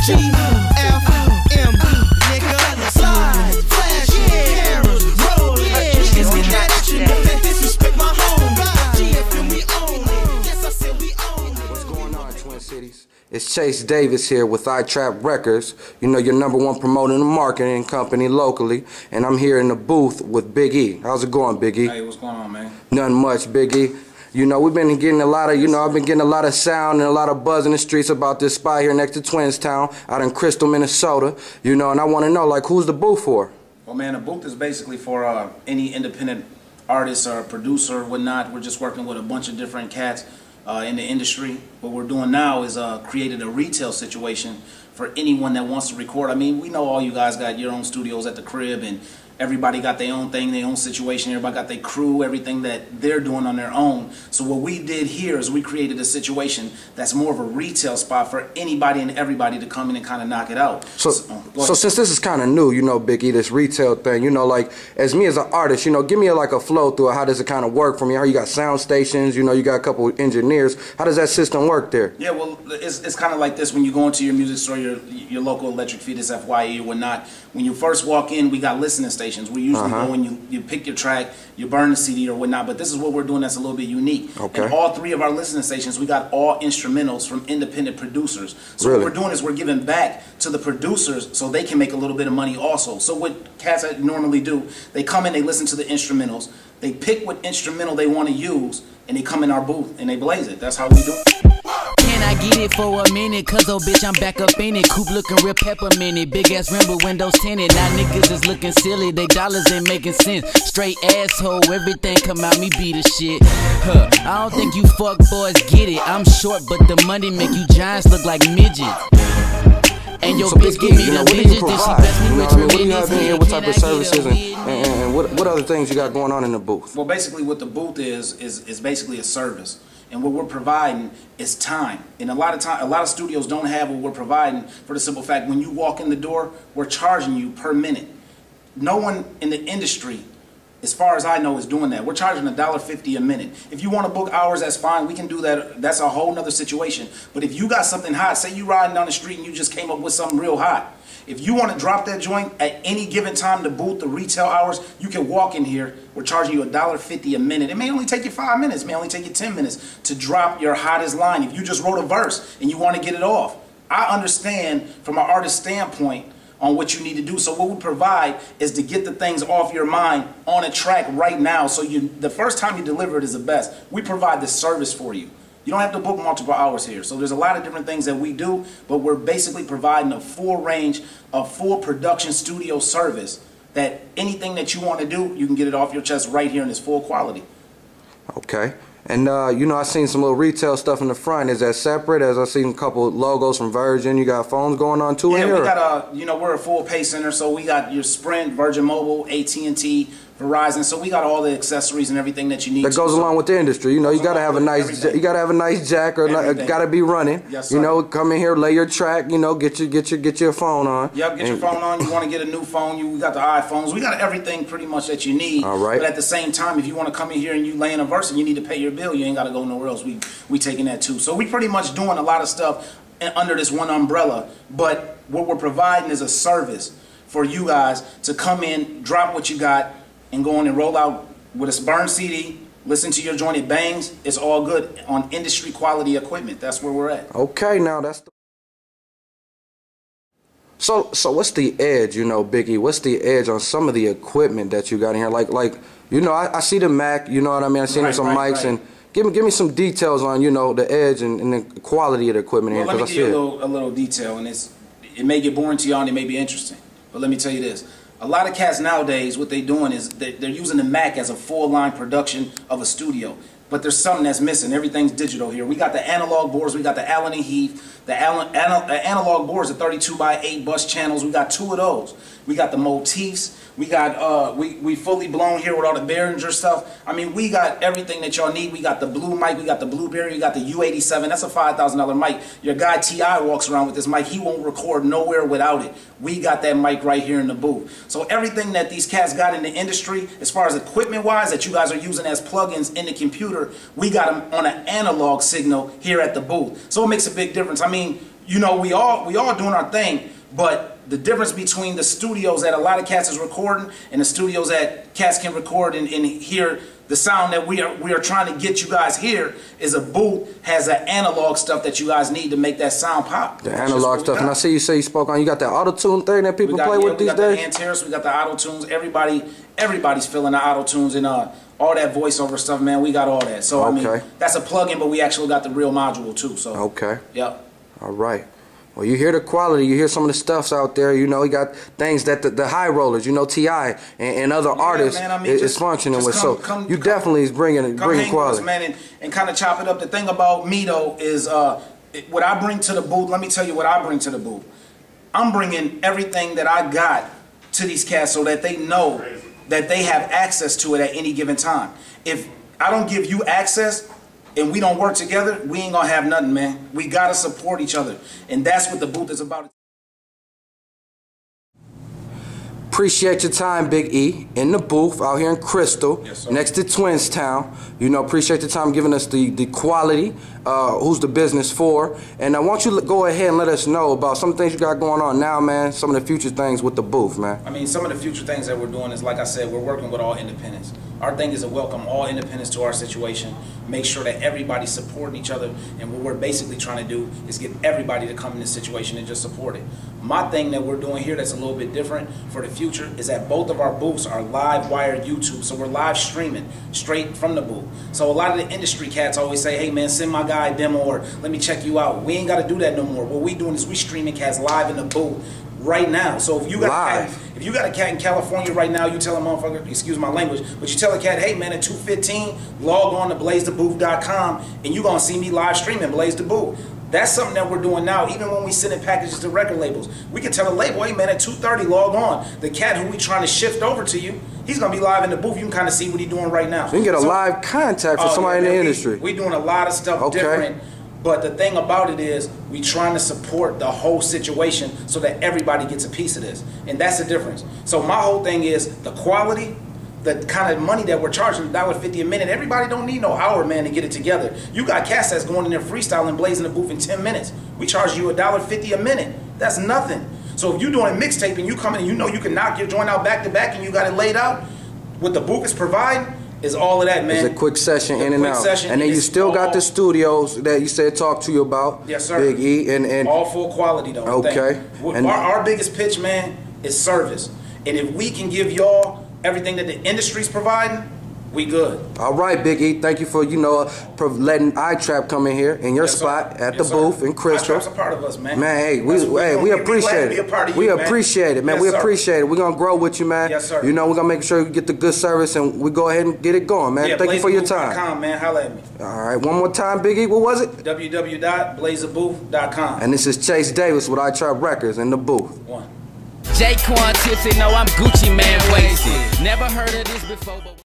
GFM, nigga. Slide, flash, cameras, roll it. Niggas get mad at you, but they disrespect my home. GFM, we own it. Yes, I said we own it. What's going on, Twin Cities? It's Chase Davis here with iTrap Records, you know, your #1 promoting and marketing company locally, and I'm here in the booth with Big E. How's it going, Big E? Hey, what's going on, man? Nothing much, Big E. You know, we've been getting a lot of, I've been getting a lot of sound and a lot of buzz in the streets about this spot here next to Twinstown out in Crystal, Minnesota, and I want to know, like, who's the booth for? Well, man, the booth is basically for any independent artist or producer or whatnot. We're just working with a bunch of different cats in the industry. What we're doing now is created a retail situation for anyone that wants to record. I mean, we know all you guys got your own studios at the crib, and everybody got their own thing, their own situation. Everybody got their crew, everything that they're doing on their own. So what we did here is we created a situation that's more of a retail spot for anybody and everybody to come in and kind of knock it out. So since this is kind of new, Big E, this retail thing, like, as me as an artist, give me like a flow through it. How does it kind of work for me? How you got sound stations, you got a couple of engineers. How does that system work there? Yeah, well, it's kind of like this. When you go into your music store, your local Electric Fetus, FYE or whatnot, when you first walk in, we got listening stations. We usually go and you pick your track, you burn the CD or whatnot, but this is what we're doing that's a little bit unique. Okay. And all 3 of our listening stations, we got all instrumentals from independent producers. So really? What we're doing is we're giving back to the producers so they can make a little bit of money also. So what cats normally do, they come in, they listen to the instrumentals, they pick what instrumental they want to use, and they come in our booth and they blaze it. That's how we do it. Can I get it for a minute? Cause oh bitch, I'm back up in it. Coupe looking real pepperminted. Big ass rim with windows tinted. Now niggas is looking silly. They dollars ain't making sense. Straight asshole, everything come out me be the shit. I don't think you fuck boys get it. I'm short, but the money make you giants look like midgets. And your bitch give me the midgets. Then she best me with what do you have in here? What type of services and what other things you got going on in the booth? Well, basically what the booth is basically a service. And what we're providing is time. And a lot of studios don't have what we're providing for the simple fact when you walk in the door, we're charging you per minute. No one in the industry, as far as I know, is doing that. We're charging $1.50 a minute. If you want to book hours, that's fine. We can do that. That's a whole nother situation. But if you got something hot, say you riding down the street and you just came up with something real hot. If you want to drop that joint at any given time, the booth, the retail hours, you can walk in here. We're charging you $1.50 a minute. It may only take you 5 minutes. It may only take you 10 minutes to drop your hottest line. If you just wrote a verse and you want to get it off. I understand from an artist standpoint on what you need to do. So what we provide is to get the things off your mind on a track right now. So the first time you deliver it is the best. We provide the service for you. You don't have to book multiple hours here. So there's a lot of different things that we do, but we're basically providing a full range of full production studio service that anything that you want to do, you can get it off your chest right here in this full quality. Okay. And, I seen some little retail stuff in the front. Is that separate? As I seen a couple logos from Virgin. You got phones going on too in here? Yeah, we got we're a full pay center, so we got your Sprint, Virgin Mobile, AT&T, Verizon. So we got all the accessories and everything that you need. That goes along with the industry. You gotta have a nice, jack or gotta be running. Yes, sir. Come in here, lay your track. Get your phone on. Yep, get your phone on. You want to get a new phone? We got the iPhones. We got everything pretty much that you need. All right. But at the same time, if you want to come in here and you lay in a verse and you need to pay your bill, you ain't got to go nowhere else. We taking that too. So we pretty much doing a lot of stuff under this one umbrella. But what we're providing is a service for you guys to come in, drop what you got, and go on and roll out with a burn CD, listen to your joint, it bangs, it's all good on industry quality equipment. That's where we're at. Okay, now that's the... So what's the edge, Big E? What's the edge on some of the equipment that you got in here? Like I see the Mac, you know what I mean? I seen some mics and give me some details on, the edge and the quality of the equipment here. Well, let me give you a little detail, and it may get boring to y'all and it may be interesting. But let me tell you this. A lot of cats nowadays, what they're doing is they're using the Mac as a full-line production of a studio. But there's something that's missing. Everything's digital here. We got the analog boards. We got the Allen and Heath. The analog boards are 32x8 bus channels. We got 2 of those. We got the motifs. We got we fully blown here with all the Behringer stuff. I mean, we got everything that y'all need. We got the blue mic. We got the Blueberry. We got the U87. That's a $5,000 mic. Your guy T.I. walks around with this mic. He won't record nowhere without it. We got that mic right here in the booth. So everything that these cats got in the industry, as far as equipment-wise, that you guys are using as plugins in the computer, we got them on an analog signal here at the booth. So it makes a big difference. I mean, you know, we all doing our thing, but the difference between the studios that a lot of cats is recording and the studios that cats can record and hear the sound that we are trying to get you guys here is a booth has an analog stuff that you guys need to make that sound pop. The analog stuff. And I see you say you spoke on, you got that auto-tune thing that people play with these days? We got the Antares, we got the auto-tunes. Everybody's feeling the auto-tunes and all that voiceover stuff, man. We got all that. So, I mean, that's a plug-in, but we actually got the real module, too. So, okay. Yep. All right. Well, you hear the quality, you hear some of the stuffs out there, you know, you got things that the high rollers, you know, T.I. and other artists man, I mean, is functioning with. So you definitely is bringing quality. Us, man, and kind of chop it up. The thing about me, though, is what I bring to the booth, let me tell you what I bring to the booth. I'm bringing everything that I got to these cats so that they know that they have access to it at any given time. If I don't give you access, and we don't work together, we ain't gonna have nothing, man. We gotta support each other. And that's what the booth is about. Appreciate your time, Big E, in the booth out here in Crystal, yes, next to Twinstown. You know, appreciate your time giving us the quality, who's the business for. And I want you to go ahead and let us know about some things you got going on now, man, some of the future things with the booth, man. I mean, some of the future things that we're doing is, like I said, we're working with all independents. Our thing is to welcome all independents to our situation, make sure that everybody's supporting each other, and what we're basically trying to do is get everybody to come in this situation and just support it. My thing that we're doing here that's a little bit different for the future is that both of our booths are live wired YouTube, so we're live streaming straight from the booth. So a lot of the industry cats always say, hey man, send my guy a demo or let me check you out. We ain't got to do that no more. What we doing is we streaming cats live in the booth right now. So if you got a cat in California right now, you tell a motherfucker, excuse my language, but you tell a cat, hey man, at 2:15, log on to blazethebooth.com and you're gonna see me live streaming Blaze the Booth. That's something that we're doing now. Even when we send in packages to record labels, we can tell a label, hey man, at 2:30, log on. The cat who we trying to shift over to you, he's gonna be live in the booth. You can kind of see what he's doing right now. So you can get a live contact from somebody in the industry. We're doing a lot of stuff different. But the thing about it is, we trying to support the whole situation so that everybody gets a piece of this. And that's the difference. So my whole thing is the quality, the kind of money that we're charging, $1.50 a minute. Everybody don't need no hour, man, to get it together. You got cats that's going in there freestyling, blazing the booth in 10 minutes. We charge you $1.50 a minute. That's nothing. So if you're doing a mixtape and you come in and you know you can knock your joint out back to back and you got it laid out, what the booth is providing, is all of that, man. It's a quick session in and out. And then you still got the studios that you said talk to you about. Yes, sir. Big E. And all full quality, though. Okay. And our biggest pitch, man, is service. And if we can give y'all everything that the industry's providing, we good. All right, Big E. Thank you for, you know, letting iTrap come in here in your spot at the booth in Crystal. iTrap's a part of us, man. Man, hey, we appreciate it. We appreciate it, man. We appreciate it. We're going to grow with you, man. Yes, sir. You know, we're going to make sure you get the good service and we go ahead and get it going, man. Thank you for your time. Man. Holla at me. All right, one more time, Big E. What was it? www.blazethebooth.com. And this is Chase Davis with iTrap Records in the booth. Jay Quan tipsy, know I'm Gucci man wasted. Never heard of this before, but